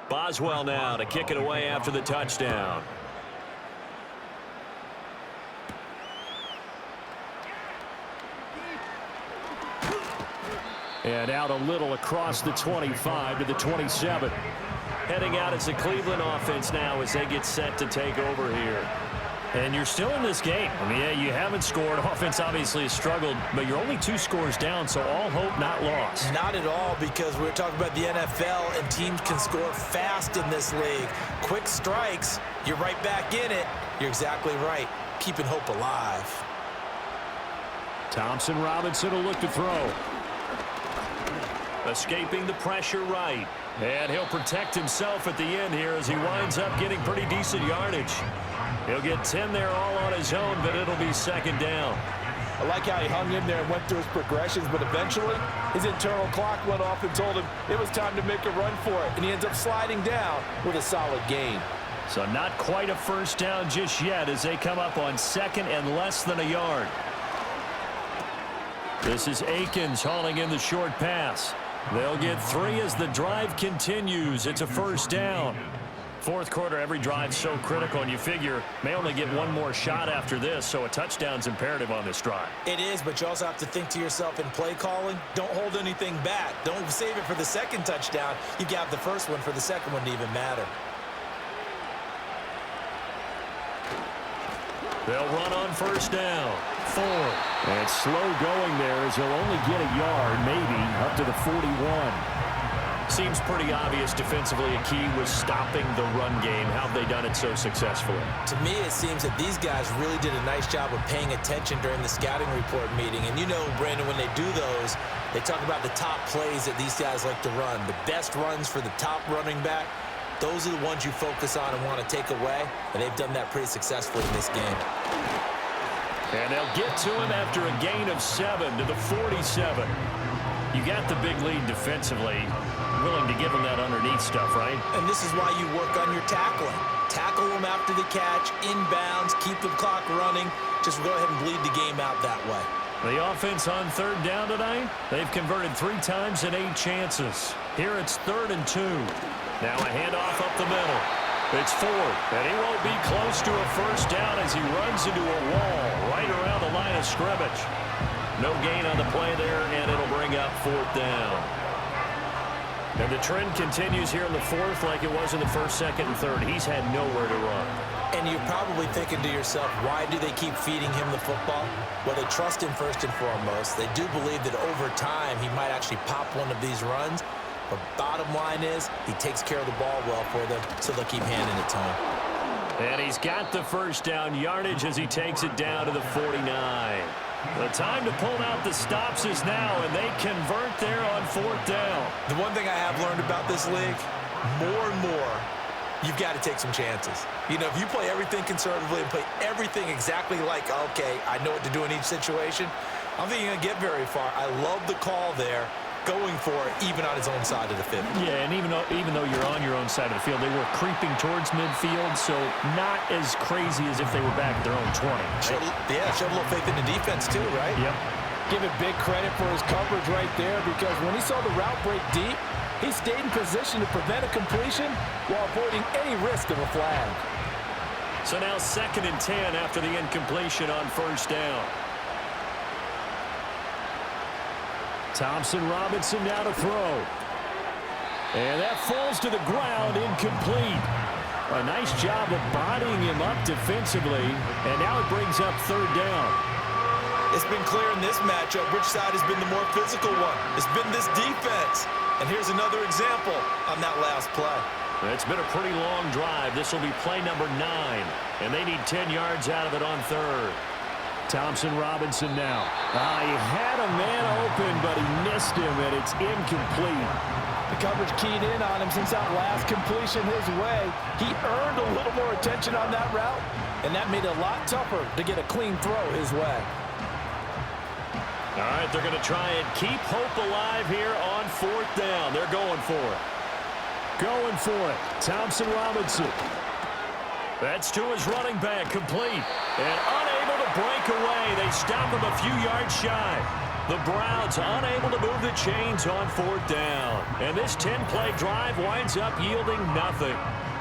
Boswell now to kick it away after the touchdown. And out a little across the 25 to the 27. Heading out as the Cleveland offense now as they get set to take over here. And you're still in this game. I mean, yeah, you haven't scored. Offense obviously has struggled, but you're only 2 scores down, so all hope not lost. Not at all, because we're talking about the NFL, and teams can score fast in this league. Quick strikes, you're right back in it. You're exactly right. Keeping hope alive. Thompson Robinson will look to throw. Escaping the pressure right. And he'll protect himself at the end here as he winds up getting pretty decent yardage. He'll get 10 there all on his own, but it'll be second down. I like how he hung in there and went through his progressions, but eventually his internal clock went off and told him it was time to make a run for it, and he ends up sliding down with a solid gain. So not quite a first down just yet as they come up on second and less than a yard. This is Akins hauling in the short pass. They'll get 3 as the drive continues. It's a first down. Fourth quarter, every drive's so critical, and you figure may only get one more shot after this, so a touchdown's imperative on this drive. It is, but you also have to think to yourself in play calling, don't hold anything back. Don't save it for the second touchdown. You got the first one for the second one to even matter. They'll run on first down. 4. And slow going there as he'll only get a yard, maybe, up to the 41. Seems pretty obvious defensively a key was stopping the run game. How have they done it so successfully? To me, it seems that these guys really did a nice job of paying attention during the scouting report meeting. And you know, Brandon, when they do those, they talk about the top plays that these guys like to run. The best runs for the top running back, those are the ones you focus on and want to take away. And they've done that pretty successfully in this game. And they'll get to him after a gain of 7 to the 47. You got the big lead defensively. Willing to give him that underneath stuff, right? And this is why you work on your tackling. Tackle them after the catch, inbounds, keep the clock running. Just go ahead and bleed the game out that way. The offense on third down tonight, they've converted 3 times in 8 chances. Here it's 3rd and 2. Now a handoff up the middle. It's Ford, and he won't be close to a first down as he runs into a wall right around the line of scrimmage. No gain on the play there, and it'll bring up 4th down. And the trend continues here in the 4th like it was in the 1st, 2nd, and 3rd. He's had nowhere to run. And you're probably thinking to yourself, why do they keep feeding him the football? Well, they trust him first and foremost. They do believe that over time he might actually pop one of these runs. But bottom line is he takes care of the ball well for them, so they'll keep handing it to him. And he's got the first down yardage as he takes it down to the 49. The time to pull out the stops is now, and they convert there on 4th down. The one thing I have learned about this league, more and more, you've got to take some chances. You know, if you play everything conservatively and play everything exactly like, okay, I know what to do in each situation, I don't think you're going to get very far. I love the call there, going for it, even on his own side of the field. Yeah, and even though you're on your own side of the field, they were creeping towards midfield, so not as crazy as if they were back at their own 20. Showed a little faith in the defense too, right? Yep. Give it big credit for his coverage right there, because when he saw the route break deep, he stayed in position to prevent a completion while avoiding any risk of a flag. So now 2nd and 10 after the incompletion on first down. Thompson Robinson now to throw. And that falls to the ground, incomplete. A nice job of bodying him up defensively, and now it brings up 3rd down. It's been clear in this matchup which side has been the more physical one. It's been this defense. And here's another example on that last play. It's been a pretty long drive. This will be play number 9, and they need 10 yards out of it on 3rd. Thompson Robinson now. He had a man open, but he missed him, and it's incomplete. The coverage keyed in on him since that last completion his way. He earned a little more attention on that route, and that made it a lot tougher to get a clean throw his way. All right, they're going to try and keep hope alive here on 4th down. They're going for it. Going for it. Thompson Robinson. That's to his running back, complete. And unable to break away. They stop him a few yards shy. The Browns unable to move the chains on 4th down. And this 10-play drive winds up yielding nothing.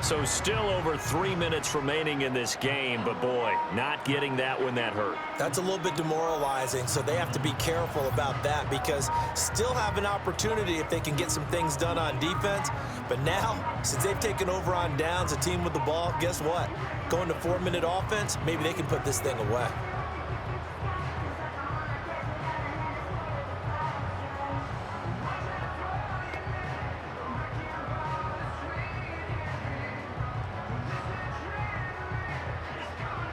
So still over 3 minutes remaining in this game, but boy, not getting that when that hurt. That's a little bit demoralizing, so they have to be careful about that because still have an opportunity if they can get some things done on defense. But now, since they've taken over on downs, a team with the ball, guess what? Going to 4-minute offense, maybe they can put this thing away.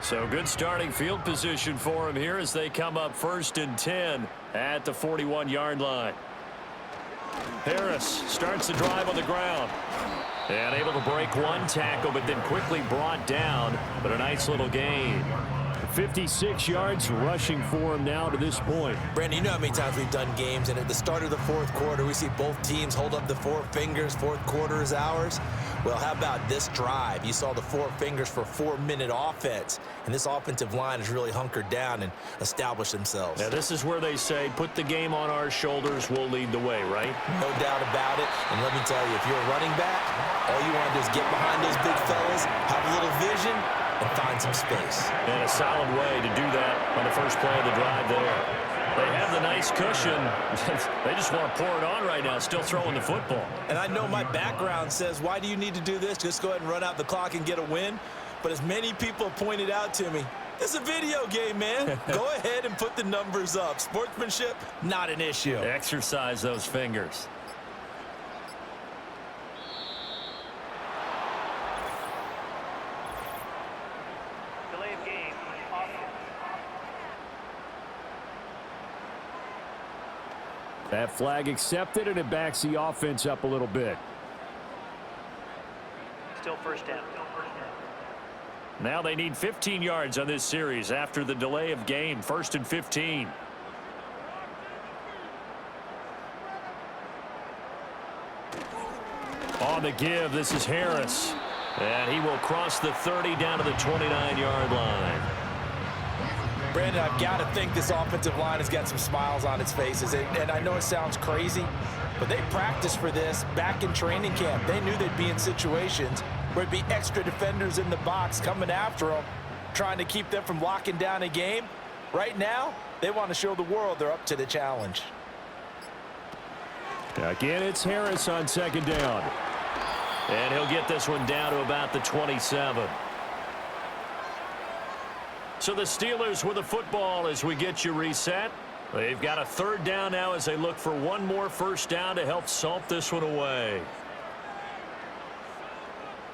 So good starting field position for him here as they come up 1st and 10 at the 41-yard line. Harris starts the drive on the ground. And able to break one tackle, but then quickly brought down. But a nice little gain. 56 yards rushing for him now to this point. Brandon, you know how many times we've done games, and at the start of the 4th quarter, we see both teams hold up the 4 fingers, 4th quarter is ours. Well, how about this drive? You saw the 4 fingers for 4-minute offense, and this offensive line has really hunkered down and established themselves. Now, this is where they say, put the game on our shoulders, we'll lead the way, right? No doubt about it, and let me tell you, if you're a running back, all you want to do is get behind those big fellas, have a little vision, and find some space. And a solid way to do that on the first play of the drive there. They have the nice cushion. They just want to pour it on right now, still throwing the football. And I know my background says, why do you need to do this? Just go ahead and run out the clock and get a win. But as many people pointed out to me, it's a video game, man. Go ahead and put the numbers up. Sportsmanship, not an issue. Exercise those fingers. That flag accepted, and it backs the offense up a little bit. Still first down. Now they need 15 yards on this series after the delay of game. 1st and 15. On the give, this is Harris. And he will cross the 30 down to the 29-yard line. Brandon, I've got to think this offensive line has got some smiles on its faces. And I know it sounds crazy, but they practiced for this back in training camp. They knew they'd be in situations where it'd be extra defenders in the box coming after them, trying to keep them from locking down a game. Right now, they want to show the world they're up to the challenge. Again, it's Harris on 2nd down. And he'll get this one down to about the 27. So the Steelers with the football as we get you reset. They've got a 3rd down now as they look for one more first down to help salt this one away.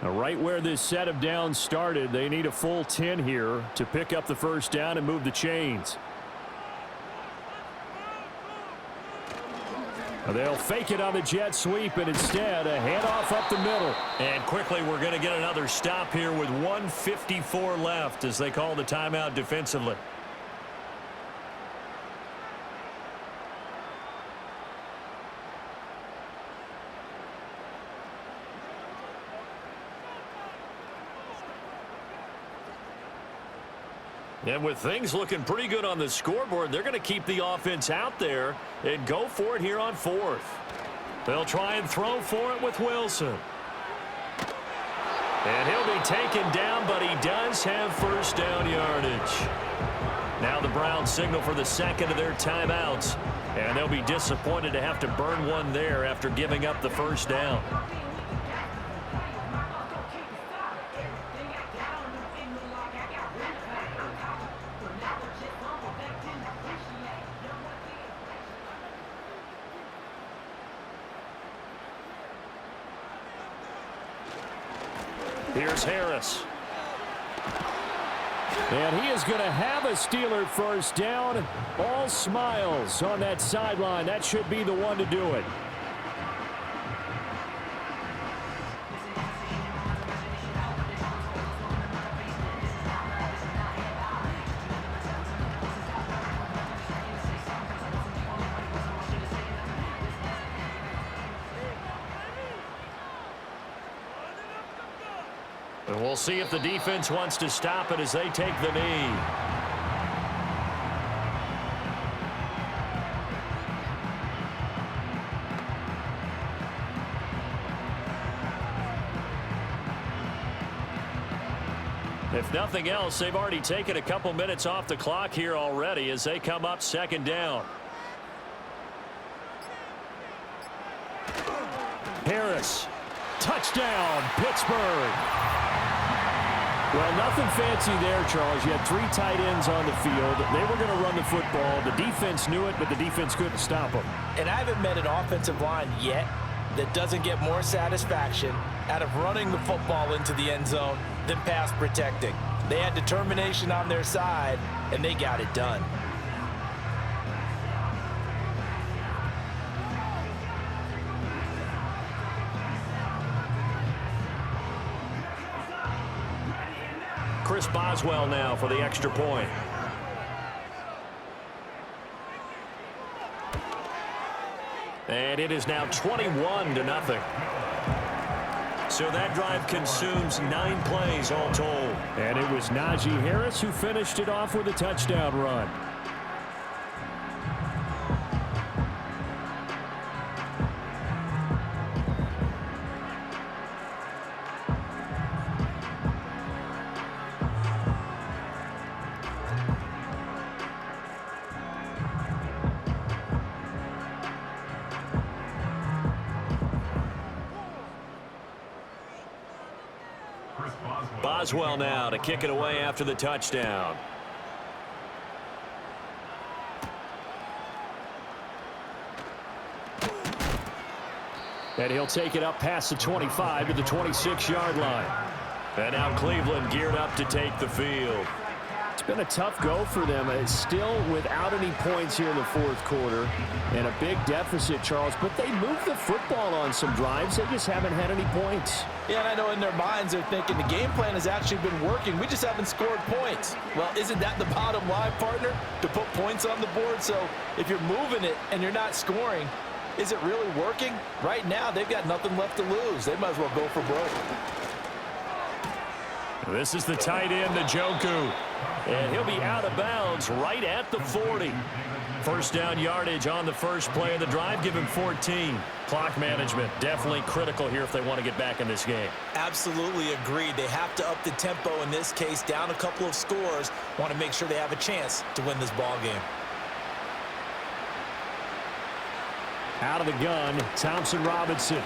Now, right where this set of downs started, they need a full 10 here to pick up the first down and move the chains. They'll fake it on the jet sweep, and instead a handoff up the middle. And quickly we're going to get another stop here with 1:54 left as they call the timeout defensively. And with things looking pretty good on the scoreboard, they're going to keep the offense out there and go for it here on 4th. They'll try and throw for it with Wilson. And he'll be taken down, but he does have first down yardage. Now the Browns signal for the 2nd of their timeouts. And they'll be disappointed to have to burn one there after giving up the first down. Here's Harris. And he is going to have a Steeler first down. All smiles on that sideline. That should be the one to do it. And we'll see if the defense wants to stop it as they take the knee. If nothing else, they've already taken a couple minutes off the clock here already as they come up second down. Harris. Touchdown, Pittsburgh. Well, nothing fancy there, Charles. You had 3 tight ends on the field. They were going to run the football. The defense knew it, but the defense couldn't stop them. And I haven't met an offensive line yet that doesn't get more satisfaction out of running the football into the end zone than pass protecting. They had determination on their side, and they got it done. Chris Boswell now for the extra point. And it is now 21-0. So that drive consumes 9 plays all told. And it was Najee Harris who finished it off with a touchdown run. Boswell now to kick it away after the touchdown. And he'll take it up past the 25 to the 26-yard line. And now Cleveland geared up to take the field. It's been a tough go for them. It's still without any points here in the fourth quarter and a big deficit, Charles. But they moved the football on some drives. They just haven't had any points. Yeah, and I know in their minds they're thinking the game plan has actually been working. We just haven't scored points. Well, isn't that the bottom line, partner? To put points on the board? So if you're moving it and you're not scoring, is it really working? Right now, they've got nothing left to lose. They might as well go for broke. This is the tight end, Njoku. And he'll be out of bounds right at the 40. First down yardage on the first play of the drive. Give him 14. Clock management definitely critical here if they want to get back in this game. Absolutely agreed. They have to up the tempo in this case. Down a couple of scores. Want to make sure they have a chance to win this ball game. Out of the gun, Thompson Robinson.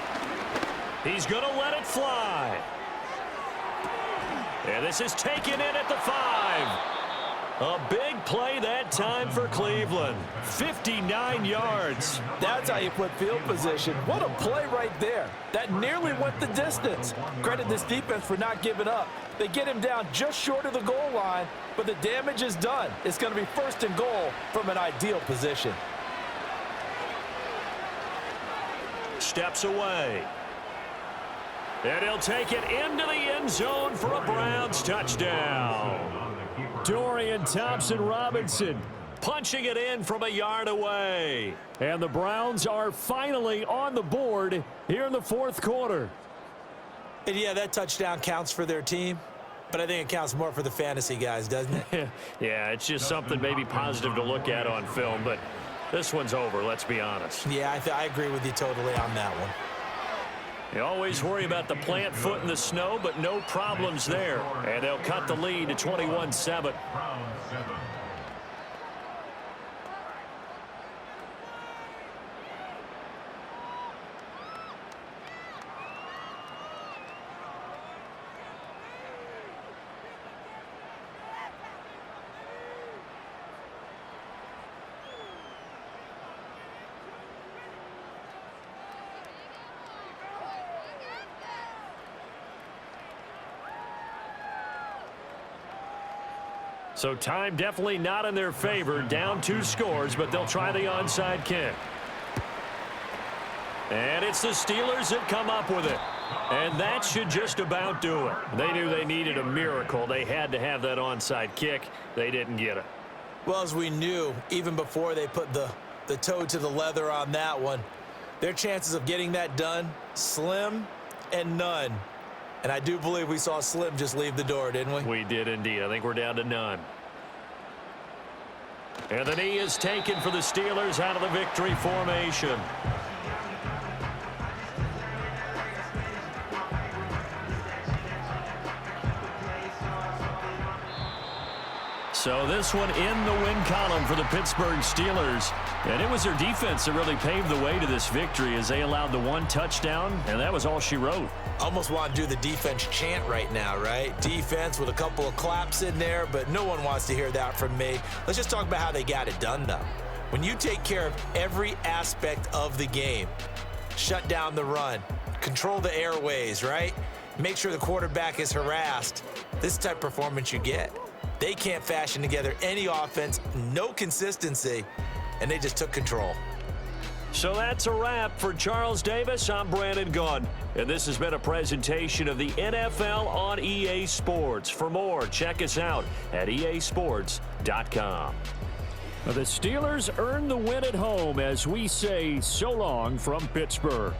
He's going to let it fly. And this is taken in at the 5. A big play that time for Cleveland. 59 yards. That's how you put field position. What a play right there. That nearly went the distance. Credit this defense for not giving up. They get him down just short of the goal line, but the damage is done. It's going to be 1st and goal from an ideal position. Steps away. And he'll take it into the end zone for a Browns touchdown. Dorian Thompson-Robinson punching it in from a yard away. And the Browns are finally on the board here in the fourth quarter. And yeah, that touchdown counts for their team, but I think it counts more for the fantasy guys, doesn't it? Yeah, it's just something maybe positive to look at on film, but this one's over, let's be honest. Yeah, I agree with you totally on that one. You always worry about the plant foot in the snow, but no problems there. And they'll cut the lead to 21-7. So time definitely not in their favor. Down 2 scores, but they'll try the onside kick. And it's the Steelers that come up with it. And that should just about do it. They knew they needed a miracle. They had to have that onside kick. They didn't get it. Well, as we knew, even before they put the toe to the leather on that one, their chances of getting that done, slim and none. And I do believe we saw Slim just leave the door, didn't we? We did indeed. I think we're down to none. And the knee is taken for the Steelers out of the victory formation. So this one in the win column for the Pittsburgh Steelers. And it was their defense that really paved the way to this victory as they allowed the one touchdown, and that was all she wrote. Almost want to do the defense chant right now, right? Defense with a couple of claps in there, but no one wants to hear that from me. Let's just talk about how they got it done, though. When you take care of every aspect of the game, shut down the run, control the airways, right? Make sure the quarterback is harassed. This is the type of performance you get. They can't fashion together any offense, no consistency, and they just took control. So that's a wrap for Charles Davis. I'm Brandon Gunn, and this has been a presentation of the NFL on EA Sports. For more, check us out at easports.com. The Steelers earn the win at home as we say so long from Pittsburgh.